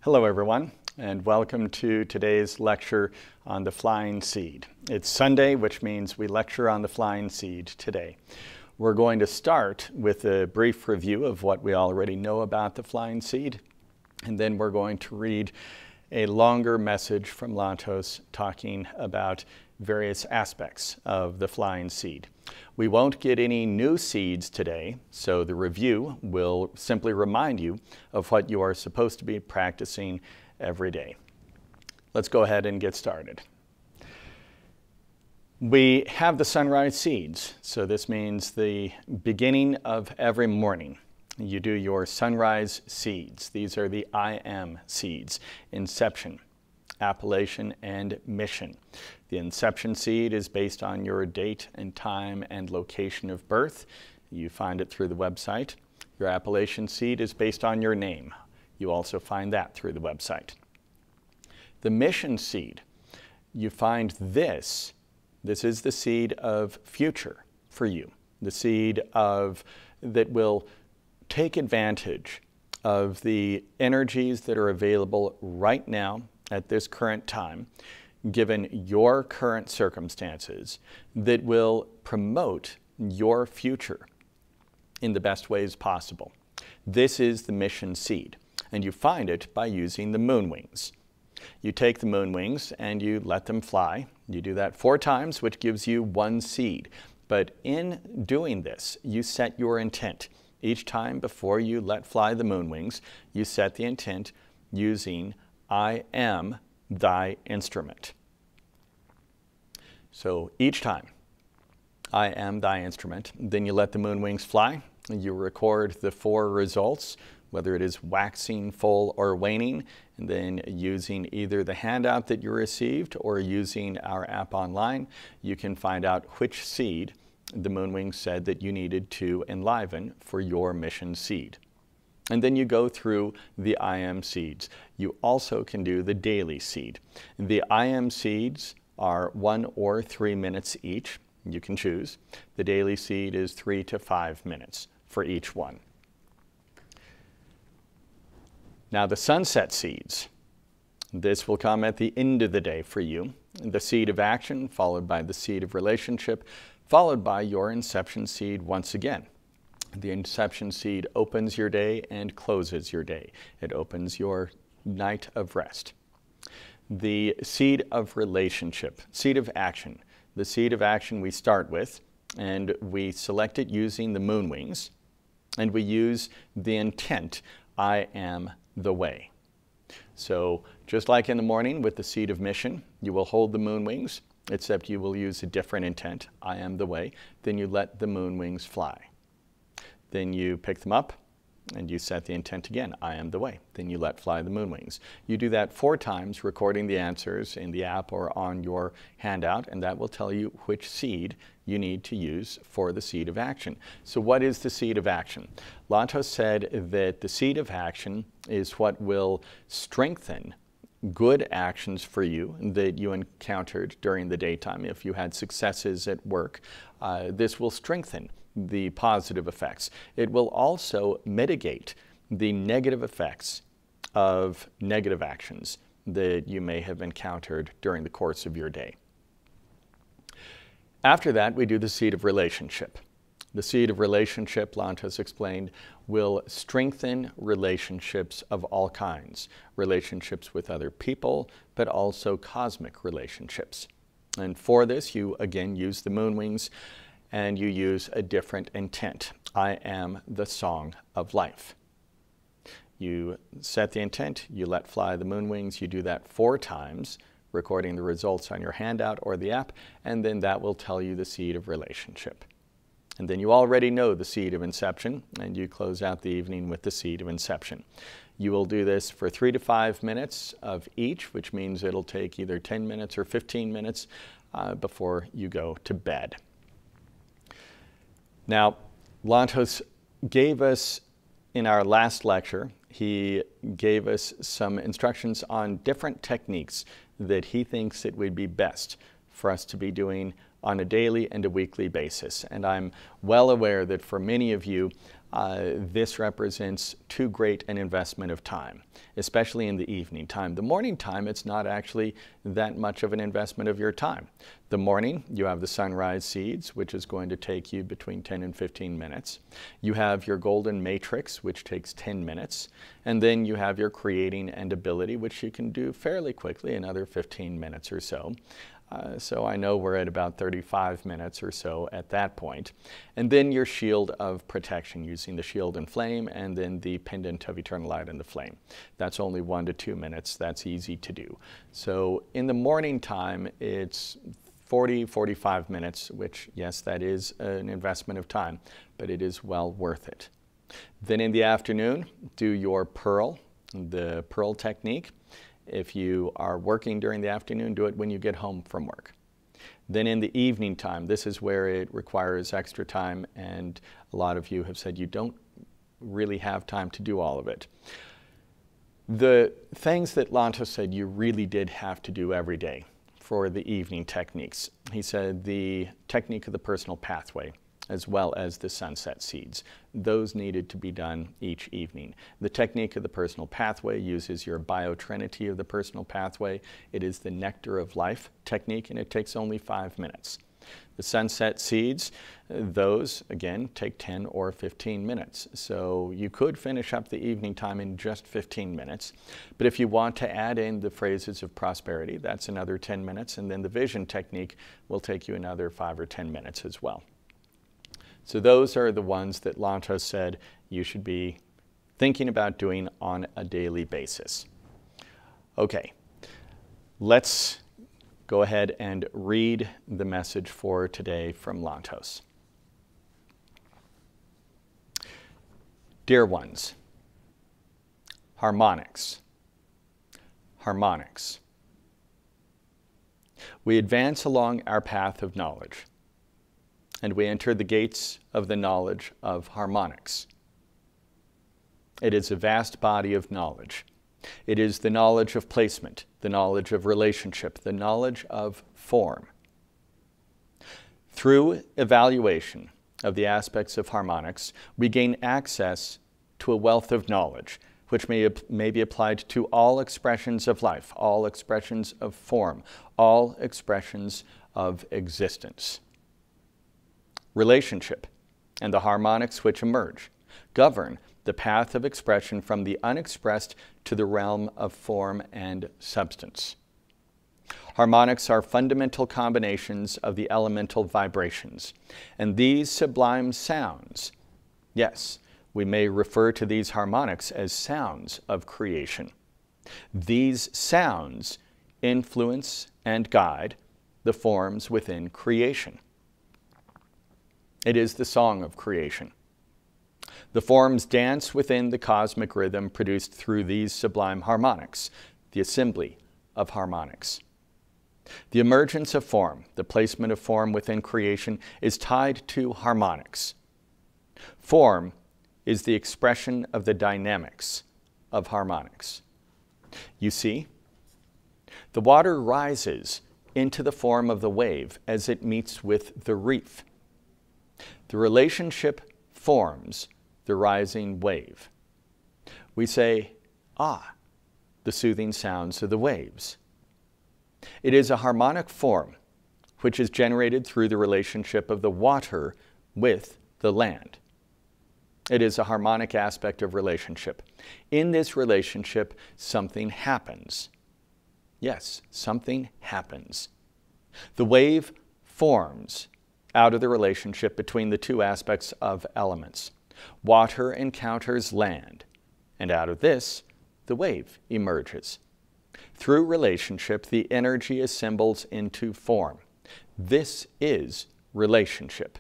Hello everyone, and welcome to today's lecture on the flying seed. It's Sunday, which means we lecture on the flying seed today. We're going to start with a brief review of what we already know about the flying seed, and then we're going to read a longer message from Lantos talking about various aspects of the flying seed. We won't get any new seeds today, so the review will simply remind you of what you are supposed to be practicing every day. Let's go ahead and get started. We have the sunrise seeds, so this means the beginning of every morning. You do your sunrise seeds. These are the I am seeds: inception, appellation, and mission. The inception seed is based on your date and time and location of birth. You find it through the website. Your appellation seed is based on your name. You also find that through the website. The mission seed, you find this is the seed of future for you, the seed that will take advantage of the energies that are available right now at this current time, given your current circumstances, that will promote your future in the best ways possible. This is the mission seed, and you find it by using the moon wings. You take the moon wings and you let them fly. You do that 4 times, which gives you 1 seed. But in doing this, you set your intent. Each time before you let fly the moon wings, you set the intent using I am thy instrument. So each time, I am thy instrument, then you let the moon wings fly. You record the 4 results, whether it is waxing, full, or waning, and then using either the handout that you received or using our app online, you can find out which seed the moon wings said that you needed to enliven for your mission seed. And then you go through the I am seeds. You also can do the daily seed. The I am seeds are 1 or 3 minutes each. You can choose. The daily seed is 3 to 5 minutes for each one. Now the sunset seeds. This will come at the end of the day for you. The seed of action, followed by the seed of relationship, followed by your inception seed once again. The inception seed opens your day and closes your day. It opens your night of rest. The seed of relationship, seed of action. The seed of action we start with, and we select it using the moon wings, and we use the intent, I am the way. So just like in the morning with the seed of mission, you will hold the moon wings, except you will use a different intent, I am the way. Then you let the moon wings fly. Then you pick them up and you set the intent again, I am the way. Then you let fly the moon wings. You do that 4 times, recording the answers in the app or on your handout, and that will tell you which seed you need to use for the seed of action. So what is the seed of action? Lantos said that the seed of action is what will strengthen good actions for you that you encountered during the daytime. If you had successes at work, this will strengthen the positive effects. It will also mitigate the negative effects of negative actions that you may have encountered during the course of your day. After that, we do the seed of relationship. The seed of relationship, Lantos explained, will strengthen relationships of all kinds. Relationships with other people, but also cosmic relationships. And for this, you again use the moon wings, and you use a different intent. I am the song of life. You set the intent, you let fly the moon wings, you do that 4 times, recording the results on your handout or the app, and then that will tell you the seed of relationship. And then you already know the seed of inception, and you close out the evening with the seed of inception. You will do this for 3 to 5 minutes of each, which means it'll take either 10 minutes or 15 minutes before you go to bed. Now, Lantos gave us, in our last lecture, he gave us some instructions on different techniques that he thinks it would be best for us to be doing on a daily and a weekly basis. And I'm well aware that for many of you, this represents too great an investment of time, especially in the evening time. The morning time, it's not actually that much of an investment of your time. The morning, you have the sunrise seeds, which is going to take you between 10 and 15 minutes. You have your golden matrix, which takes 10 minutes. And then you have your creating and ability, which you can do fairly quickly, another 15 minutes or so. So I know we're at about 35 minutes or so at that point. And then your shield of protection, using the shield and flame, and then the pendant of eternal light and the flame. That's only 1 to 2 minutes. That's easy to do. So in the morning time, it's 40, 45 minutes, which, yes, that is an investment of time, but it is well worth it. Then in the afternoon, do your pearl, the pearl technique. If you are working during the afternoon, do it when you get home from work. Then in the evening time, this is where it requires extra time, and a lot of you have said you don't really have time to do all of it. The things that Lantos said you really did have to do every day for the evening techniques. He said the technique of the personal pathway, as well as the sunset seeds. Those needed to be done each evening. The technique of the personal pathway uses your biotrinity of the personal pathway. It is the nectar of life technique, and it takes only 5 minutes. The sunset seeds, those, again, take 10 or 15 minutes. So you could finish up the evening time in just 15 minutes. But if you want to add in the phrases of prosperity, that's another 10 minutes. And then the vision technique will take you another 5 or 10 minutes as well. So those are the ones that Lantos said you should be thinking about doing on a daily basis. Okay, let's go ahead and read the message for today from Lantos. Dear ones, harmonics, harmonics. We advance along our path of knowledge, and we enter the gates of the knowledge of harmonics. It is a vast body of knowledge. It is the knowledge of placement, the knowledge of relationship, the knowledge of form. Through evaluation of the aspects of harmonics, we gain access to a wealth of knowledge, which may be applied to all expressions of life, all expressions of form, all expressions of existence. Relationship and the harmonics which emerge govern the path of expression from the unexpressed to the realm of form and substance. Harmonics are fundamental combinations of the elemental vibrations, and these sublime sounds, yes, we may refer to these harmonics as sounds of creation. These sounds influence and guide the forms within creation. It is the song of creation. The forms dance within the cosmic rhythm produced through these sublime harmonics, the assembly of harmonics. The emergence of form, the placement of form within creation, is tied to harmonics. Form is the expression of the dynamics of harmonics. You see, the water rises into the form of the wave as it meets with the reef. The relationship forms the rising wave. We say, ah, the soothing sounds of the waves. It is a harmonic form which is generated through the relationship of the water with the land. It is a harmonic aspect of relationship. In this relationship, something happens. Yes, something happens. The wave forms out of the relationship between the two aspects of elements. Water encounters land, and out of this, the wave emerges. Through relationship, the energy assembles into form. This is relationship.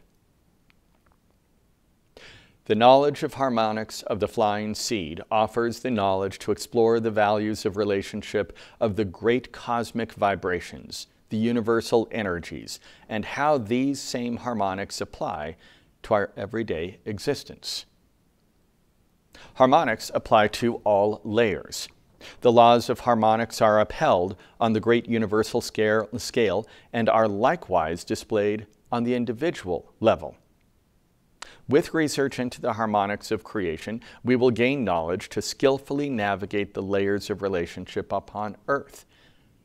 The knowledge of harmonics of the flying seed offers the knowledge to explore the values of relationship of the great cosmic vibrations, the universal energies, and how these same harmonics apply to our everyday existence. Harmonics apply to all layers. The laws of harmonics are upheld on the great universal scale and are likewise displayed on the individual level. With research into the harmonics of creation, we will gain knowledge to skillfully navigate the layers of relationship upon earth,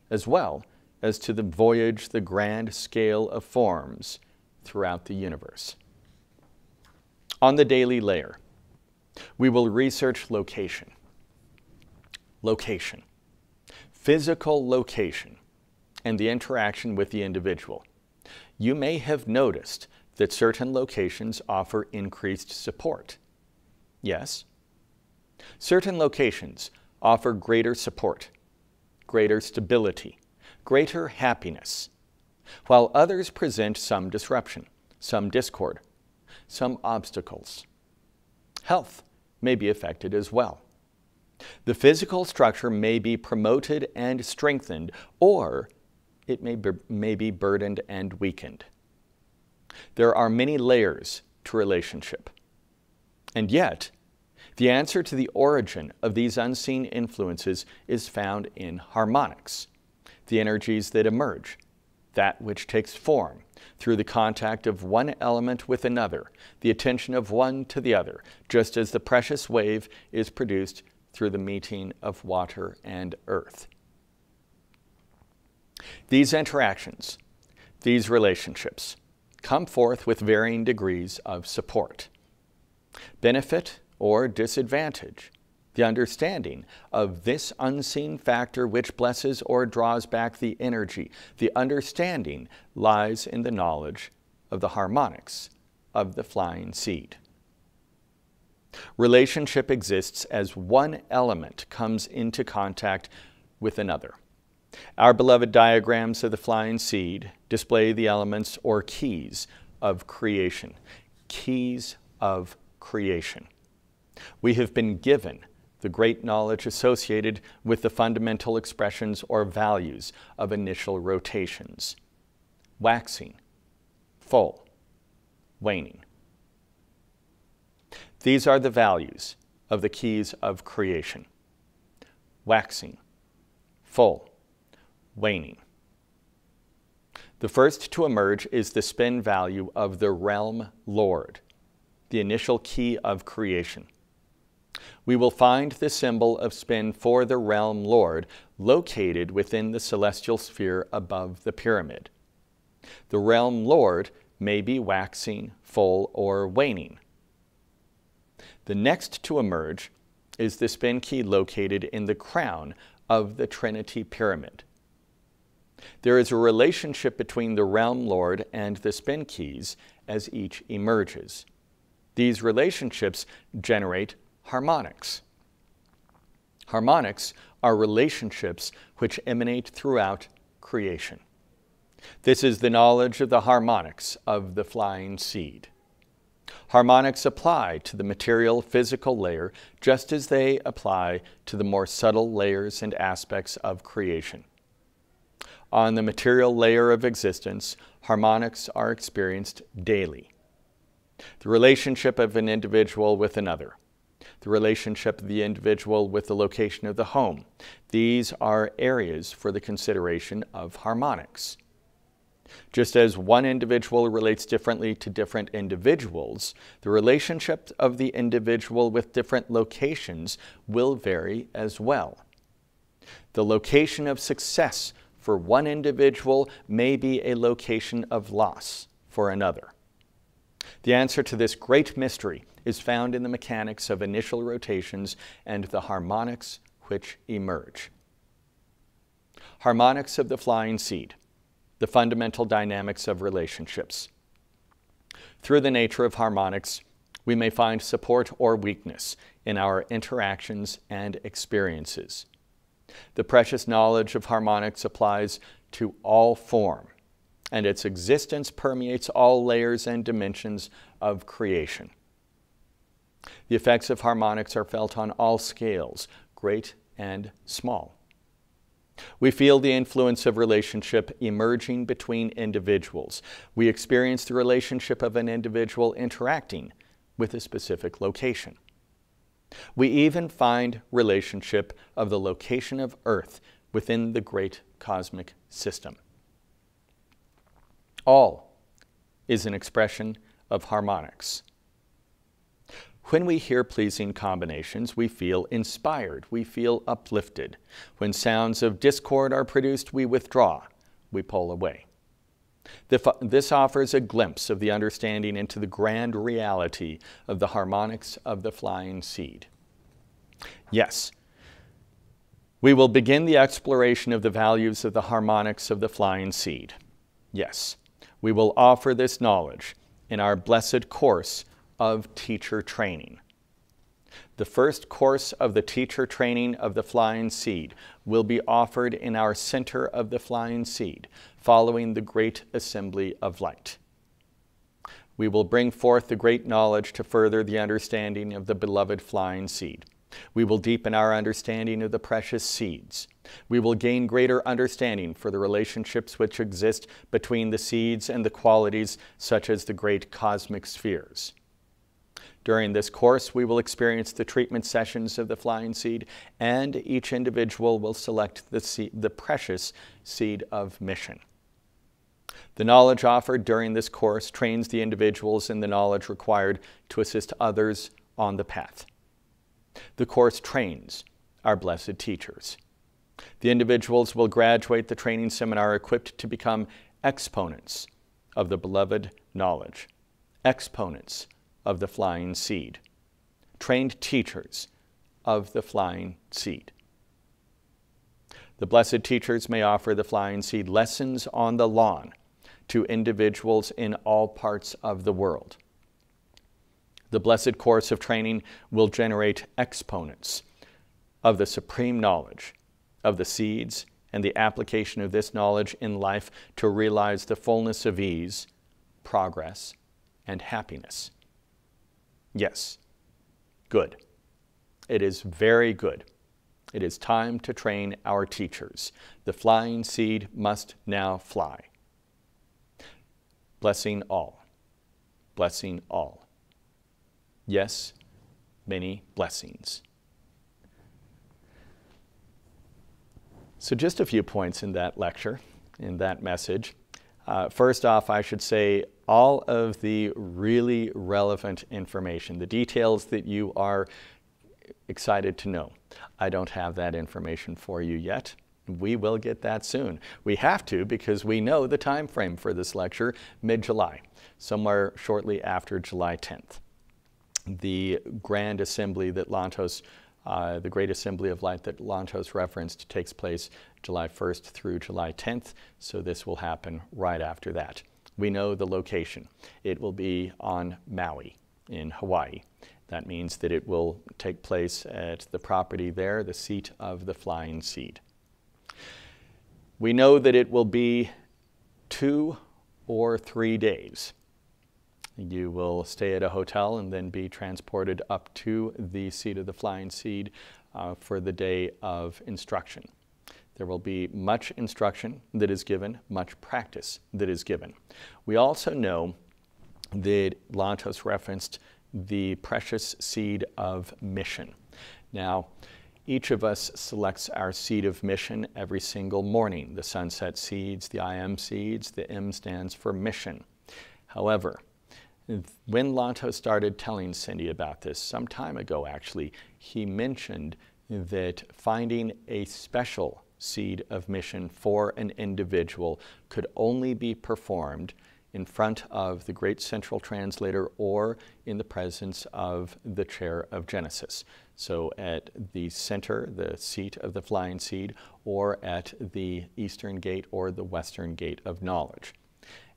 as well as to voyage the grand scale of forms throughout the universe. On the daily layer, we will research location. Location, physical location, and the interaction with the individual. You may have noticed that certain locations offer increased support. Yes, certain locations offer greater support, greater stability, greater happiness, while others present some disruption, some discord, some obstacles. Health may be affected as well. The physical structure may be promoted and strengthened, or it may be burdened and weakened. There are many layers to relationship. And yet, the answer to the origin of these unseen influences is found in harmonics, the energies that emerge, that which takes form through the contact of one element with another, the attention of one to the other, just as the precious wave is produced through the meeting of water and earth. These interactions, these relationships, come forth with varying degrees of support. Benefit or disadvantage, the understanding of this unseen factor which blesses or draws back the energy, the understanding lies in the knowledge of the harmonics of the flying seed. Relationship exists as one element comes into contact with another. Our beloved diagrams of the flying seed display the elements or keys of creation. Keys of creation. We have been given the great knowledge associated with the fundamental expressions or values of initial rotations: waxing, full, waning. These are the values of the keys of creation: waxing, full, waning. The first to emerge is the spin value of the realm Lord, the initial key of creation. We will find the symbol of spin for the realm Lord located within the celestial sphere above the pyramid. The realm Lord may be waxing, full, or waning. The next to emerge is the spin key located in the crown of the Trinity Pyramid. There is a relationship between the realm Lord and the spin keys as each emerges. These relationships generate harmonics. Harmonics are relationships which emanate throughout creation. This is the knowledge of the harmonics of the flying seed. Harmonics apply to the material physical layer just as they apply to the more subtle layers and aspects of creation. On the material layer of existence, harmonics are experienced daily. The relationship of an individual with another, the relationship of the individual with the location of the home, these are areas for the consideration of harmonics. Just as one individual relates differently to different individuals, the relationship of the individual with different locations will vary as well. The location of success for one individual may be a location of loss for another. The answer to this great mystery is found in the mechanics of initial rotations and the harmonics which emerge. Harmonics of the flying seed, the fundamental dynamics of relationships. Through the nature of harmonics, we may find support or weakness in our interactions and experiences. The precious knowledge of harmonics applies to all form, and its existence permeates all layers and dimensions of creation. The effects of harmonics are felt on all scales, great and small. We feel the influence of relationship emerging between individuals. We experience the relationship of an individual interacting with a specific location. We even find relationship of the location of Earth within the great cosmic system. All is an expression of harmonics. When we hear pleasing combinations, we feel inspired, we feel uplifted. When sounds of discord are produced, we withdraw, we pull away. This offers a glimpse of the understanding into the grand reality of the harmonics of the flying seed. Yes, we will begin the exploration of the values of the harmonics of the flying seed. Yes, we will offer this knowledge in our blessed course of teacher training. The first course of the teacher training of the flying seed will be offered in our center of the flying seed, following the great assembly of light. We will bring forth the great knowledge to further the understanding of the beloved flying seed. We will deepen our understanding of the precious seeds. We will gain greater understanding for the relationships which exist between the seeds and the qualities such as the great cosmic spheres. During this course, we will experience the treatment sessions of the flying seed, and each individual will select the precious seed of mission. The knowledge offered during this course trains the individuals in the knowledge required to assist others on the path. The course trains our blessed teachers. The individuals will graduate the training seminar equipped to become exponents of the beloved knowledge, exponents of the flying seed, trained teachers of the flying seed. The blessed teachers may offer the flying seed lessons on the lawn to individuals in all parts of the world. The blessed course of training will generate exponents of the supreme knowledge of the seeds and the application of this knowledge in life to realize the fullness of ease, progress, and happiness. Yes, good. It is very good. It is time to train our teachers. The flying seed must now fly. Blessing all. Blessing all. Yes, many blessings. So just a few points in that lecture, in that message. First off, I should say all of the really relevant information, the details that you are excited to know. I don't have that information for you yet. We will get that soon. We have to, because we know the time frame for this lecture, mid-July, somewhere shortly after July 10th. The grand assembly that Lantos, the Great Assembly of Light that Lantos referenced, takes place July 1st through July 10th, so this will happen right after that. We know the location. It will be on Maui in Hawaii. That means that it will take place at the property there, the seat of the flying seed. We know that it will be 2 or 3 days. You will stay at a hotel and then be transported up to the seat of the flying seed for the day of instruction. There will be much instruction that is given, much practice that is given. We also know that Lantos referenced the precious seed of mission. Now, each of us selects our seed of mission every single morning. The sunset seeds, the IM seeds, the M stands for mission. However, when Lantos started telling Cindy about this, some time ago actually, he mentioned that finding a special seed of mission for an individual could only be performed in front of the great central translator or in the presence of the chair of Genesis. So at the center, the seat of the flying seed, or at the eastern gate or the western gate of knowledge.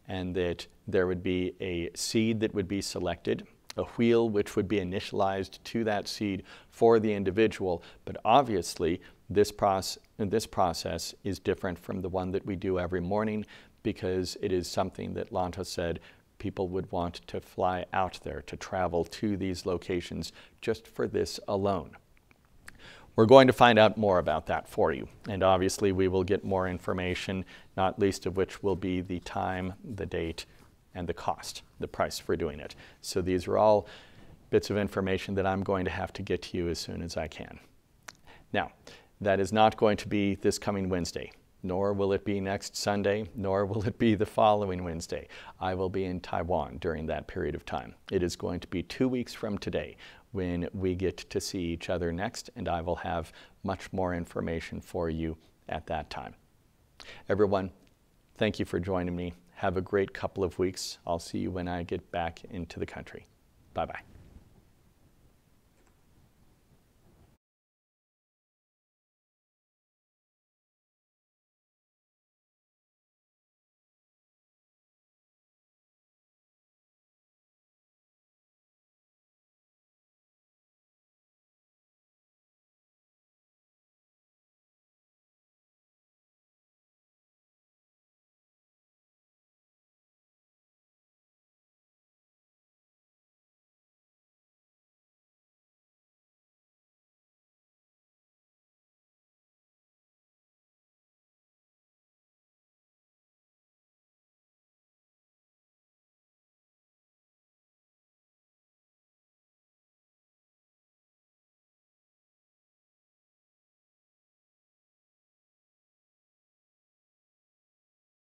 And that there would be a seed that would be selected, a wheel which would be initialized to that seed for the individual, but obviously this process is different from the one that we do every morning, because it is something that Lantos said people would want to fly out there, to travel to these locations just for this alone. We're going to find out more about that for you, and obviously we will get more information, not least of which will be the time, the date, and the cost, the price for doing it. So these are all bits of information that I'm going to have to get to you as soon as I can. Now, that is not going to be this coming Wednesday, nor will it be next Sunday, nor will it be the following Wednesday. I will be in Taiwan during that period of time. It is going to be 2 weeks from today when we get to see each other next, and I will have much more information for you at that time. Everyone, thank you for joining me. Have a great couple of weeks. I'll see you when I get back into the country. Bye-bye.